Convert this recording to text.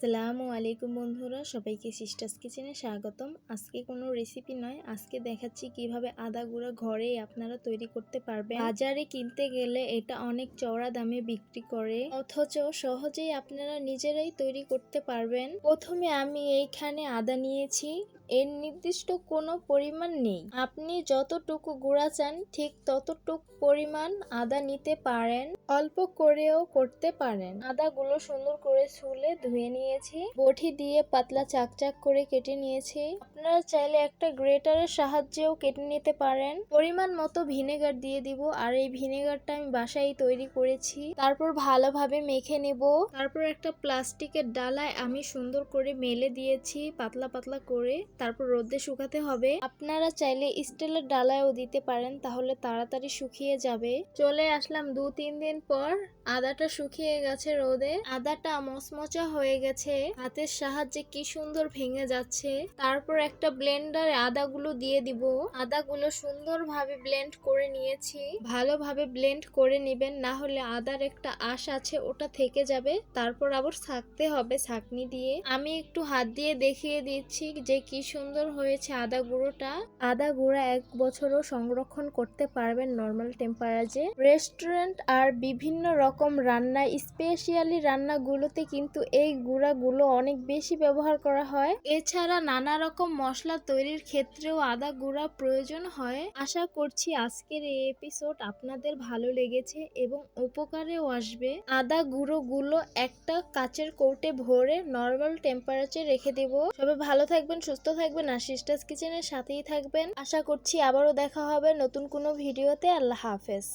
আসসালামু আলাইকুম বন্ধুরা, সবাইকে সিস্টার্স কিচেনে স্বাগতম। আজকে কোনো রেসিপি নয়, আজকে দেখাচ্ছি কিভাবে আদা গুঁড়া ঘরেই আপনারা তৈরি করতে পারবেন। বাজারে কিনতে গেলে এটা অনেক চড়া দামে বিক্রি করে, অথচ সহজেই আপনারা নিজেরাই তৈরি করতে পারবেন। প্রথমে আমি এইখানে আদা নিয়েছি। এর নির্দিষ্ট কোনো পরিমাণ নেই, আপনি যতটুকু গুঁড়া চান ঠিক ততটুকু পরিমাণ আদা নিতে পারেন, অল্প করেও করতে পারেন। আদাগুলো সুন্দর করে ছুলে ধুয়ে নিয়েছি, বটি দিয়ে পাতলা চাকচাক করে কেটে নিয়েছি। আপনারা চাইলে একটা গ্রেটারের সাহায্যেও কেটে নিতে পারেন। পরিমাণ মতো ভিনেগার দিয়ে দিব, আর এই ভিনেগারটা আমি বাসায় তৈরি করেছি। তারপর ভালোভাবে মেখে নেব। তারপর একটা প্লাস্টিকের ডালায় আমি সুন্দর করে মেলে দিয়েছি পাতলা পাতলা করে, তারপর রোদে শুকাতে হবে। আপনারা চাইলে স্টিলের ডালায়ও দিতে পারেন, তাহলে তাড়াতাড়ি শুকিয়ে যাবে। চলে আসলাম 2-3 দিন পর, আদাটা শুকিয়ে গেছে রোদে। আদাটা মচমচা হয়ে গেছে, হাতের সাহায্যে কি সুন্দর ভেঙে যাচ্ছে। তারপর একটা ব্লেন্ডারে আদাগুলো দিয়ে দিব। আদাগুলো সুন্দরভাবে ব্লেন্ড করে নিয়েছি। ভালোভাবে ব্লেন্ড করে নেবেন, না হলে আদার একটা আঁশ আছে ওটা থেকে যাবে, তারপর আবার ছাকতে হবে ছাঁকনি দিয়ে। আমি একটু হাত দিয়ে দেখিয়ে দিচ্ছি যে কি সুন্দর হয়েছে আদা গুঁড়োটা। আদা গুঁড়া 1 বছরও সংরক্ষণ করতে পারবেন নর্মাল টেম্পারেচারে। রেস্টুরেন্ট আর বিভিন্ন রকম রান্না, স্পেশালি রান্নাগুলোতে কিন্তু এই গুঁড়াগুলো অনেক বেশি ব্যবহার করা হয়। এছাড়া নানা রকম মশলা তৈরির ক্ষেত্রেও আদা গুঁড়া প্রয়োজন হয়। আশা করছি আজকের এই এপিসোড আপনাদের ভালো লেগেছে এবং উপকারেও আসবে। আদা গুঁড়োগুলো একটা কাচের কৌটে ভরে নর্মাল টেম্পারেচারে রেখে দেব। সবাই ভালো থাকবেন, সুস্থ থাকবেন আর সিস্টার্স কিচেনের সাথেই থাকবেন। আশা করছি আবারও দেখা হবে নতুন কোনো ভিডিওতে। আল্লাহ হাফেজ।